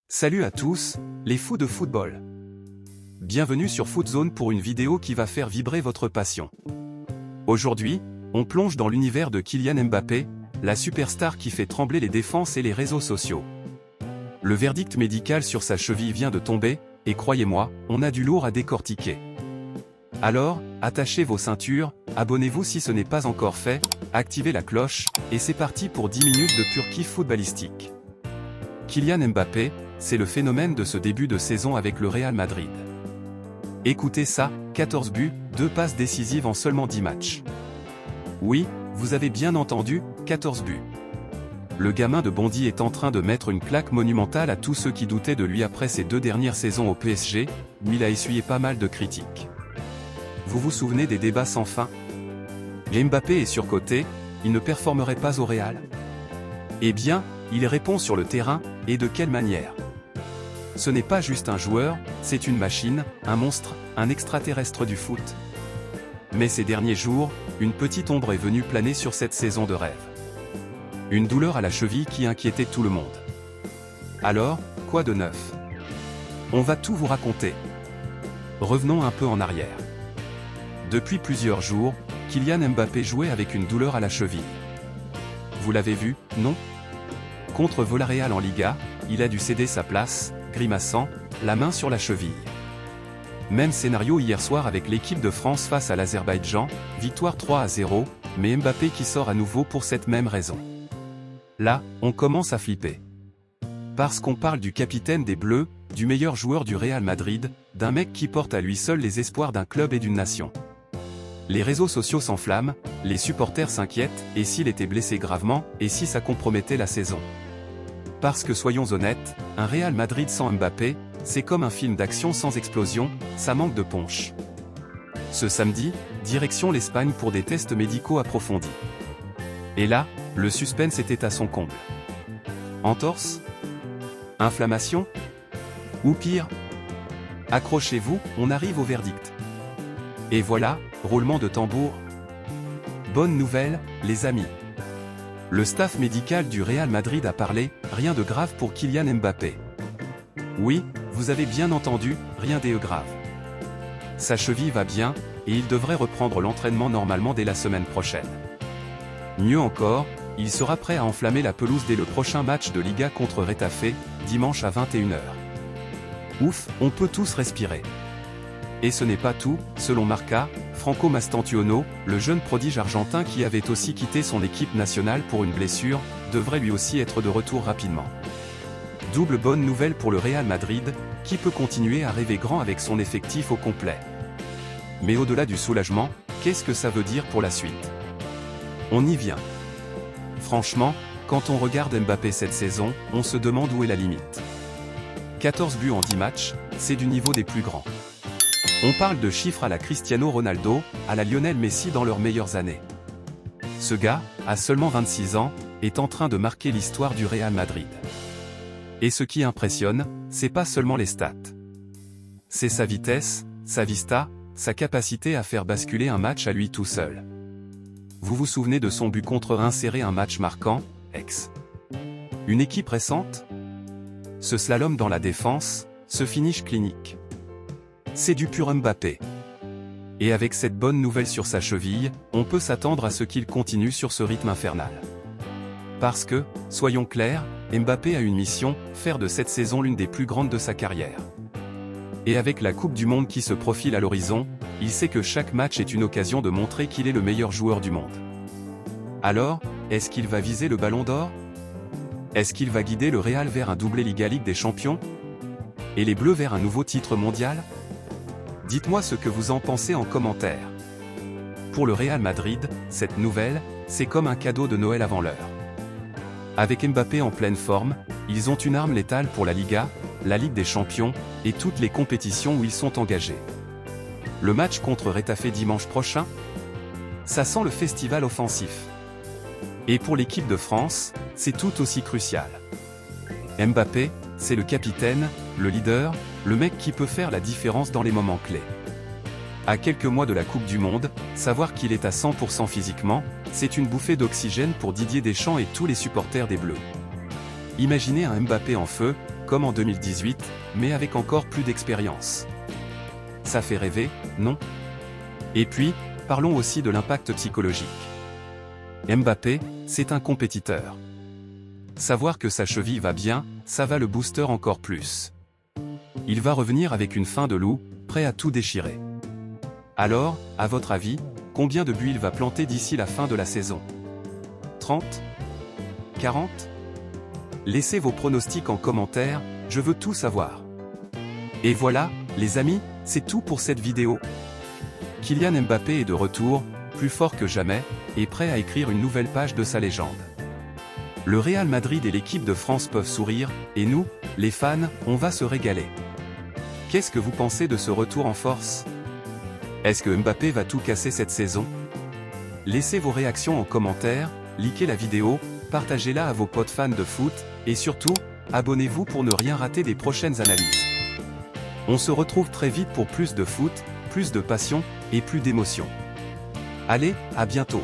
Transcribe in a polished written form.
Salut à tous, les fous de football. Bienvenue sur FootZone pour une vidéo qui va faire vibrer votre passion. Aujourd'hui, on plonge dans l'univers de Kylian Mbappé, la superstar qui fait trembler les défenses et les réseaux sociaux. Le verdict médical sur sa cheville vient de tomber, et croyez-moi, on a du lourd à décortiquer. Alors, attachez vos ceintures, abonnez-vous si ce n'est pas encore fait, activez la cloche, et c'est parti pour 10 minutes de pur kiff footballistique. Kylian Mbappé, c'est le phénomène de ce début de saison avec le Real Madrid. Écoutez ça, 14 buts, 2 passes décisives en seulement 10 matchs. Oui, vous avez bien entendu, 14 buts. Le gamin de Bondy est en train de mettre une claque monumentale à tous ceux qui doutaient de lui après ses 2 dernières saisons au PSG, où il a essuyé pas mal de critiques. Vous vous souvenez des débats sans fin? Mbappé est surcoté, il ne performerait pas au Real? Eh bien, il répond sur le terrain, et de quelle manière? Ce n'est pas juste un joueur, c'est une machine, un monstre, un extraterrestre du foot. Mais ces derniers jours, une petite ombre est venue planer sur cette saison de rêve. Une douleur à la cheville qui inquiétait tout le monde. Alors, quoi de neuf? On va tout vous raconter. Revenons un peu en arrière. Depuis plusieurs jours, Kylian Mbappé jouait avec une douleur à la cheville. Vous l'avez vu, non? Contre Villarreal en Liga, il a dû céder sa place, grimaçant, la main sur la cheville. Même scénario hier soir avec l'équipe de France face à l'Azerbaïdjan, victoire 3-0, mais Mbappé qui sort à nouveau pour cette même raison. Là, on commence à flipper. Parce qu'on parle du capitaine des Bleus, du meilleur joueur du Real Madrid, d'un mec qui porte à lui seul les espoirs d'un club et d'une nation. Les réseaux sociaux s'enflamment, les supporters s'inquiètent, et s'il était blessé gravement, et si ça compromettait la saison. Parce que soyons honnêtes, un Real Madrid sans Mbappé, c'est comme un film d'action sans explosion, ça manque de punch. Ce samedi, direction l'Espagne pour des tests médicaux approfondis. Et là, le suspense était à son comble. Entorse? Inflammation? Ou pire? Accrochez-vous, on arrive au verdict. Et voilà, roulement de tambour. Bonne nouvelle, les amis. Le staff médical du Real Madrid a parlé, rien de grave pour Kylian Mbappé. Oui, vous avez bien entendu, rien de grave. Sa cheville va bien, et il devrait reprendre l'entraînement normalement dès la semaine prochaine. Mieux encore, il sera prêt à enflammer la pelouse dès le prochain match de Liga contre Retafe, dimanche à 21h. Ouf, on peut tous respirer. Et ce n'est pas tout, selon Marca, Franco Mastantuono, le jeune prodige argentin qui avait aussi quitté son équipe nationale pour une blessure, devrait lui aussi être de retour rapidement. Double bonne nouvelle pour le Real Madrid, qui peut continuer à rêver grand avec son effectif au complet. Mais au-delà du soulagement, qu'est-ce que ça veut dire pour la suite? On y vient. Franchement, quand on regarde Mbappé cette saison, on se demande où est la limite. 14 buts en 10 matchs, c'est du niveau des plus grands. On parle de chiffres à la Cristiano Ronaldo, à la Lionel Messi dans leurs meilleures années. Ce gars, à seulement 26 ans, est en train de marquer l'histoire du Real Madrid. Et ce qui impressionne, c'est pas seulement les stats. C'est sa vitesse, sa vista, sa capacité à faire basculer un match à lui tout seul. Vous vous souvenez de son but contre insérer un match marquant, ex. Une équipe récente? Ce slalom dans la défense, ce finish clinique. C'est du pur Mbappé. Et avec cette bonne nouvelle sur sa cheville, on peut s'attendre à ce qu'il continue sur ce rythme infernal. Parce que, soyons clairs, Mbappé a une mission, faire de cette saison l'une des plus grandes de sa carrière. Et avec la Coupe du Monde qui se profile à l'horizon, il sait que chaque match est une occasion de montrer qu'il est le meilleur joueur du monde. Alors, est-ce qu'il va viser le Ballon d'Or? Est-ce qu'il va guider le Real vers un doublé Ligue des Champions? Et les Bleus vers un nouveau titre mondial? Dites-moi ce que vous en pensez en commentaire. Pour le Real Madrid, cette nouvelle, c'est comme un cadeau de Noël avant l'heure. Avec Mbappé en pleine forme, ils ont une arme létale pour la Liga, la Ligue des Champions, et toutes les compétitions où ils sont engagés. Le match contre Retafe dimanche prochain? Ça sent le festival offensif. Et pour l'équipe de France, c'est tout aussi crucial. Mbappé, c'est le capitaine, le leader, le mec qui peut faire la différence dans les moments clés. À quelques mois de la Coupe du Monde, savoir qu'il est à 100% physiquement, c'est une bouffée d'oxygène pour Didier Deschamps et tous les supporters des Bleus. Imaginez un Mbappé en feu, comme en 2018, mais avec encore plus d'expérience. Ça fait rêver, non? Et puis, parlons aussi de l'impact psychologique. Mbappé, c'est un compétiteur. Savoir que sa cheville va bien, ça va le booster encore plus. Il va revenir avec une faim de loup, prêt à tout déchirer. Alors, à votre avis, combien de buts il va planter d'ici la fin de la saison? 30? 40? Laissez vos pronostics en commentaire, je veux tout savoir. Et voilà, les amis, c'est tout pour cette vidéo. Kylian Mbappé est de retour, plus fort que jamais, et prêt à écrire une nouvelle page de sa légende. Le Real Madrid et l'équipe de France peuvent sourire, et nous, les fans, on va se régaler. Qu'est-ce que vous pensez de ce retour en force? Est-ce que Mbappé va tout casser cette saison? Laissez vos réactions en commentaire, likez la vidéo, partagez-la à vos potes fans de foot, et surtout, abonnez-vous pour ne rien rater des prochaines analyses. On se retrouve très vite pour plus de foot, plus de passion, et plus d'émotion. Allez, à bientôt!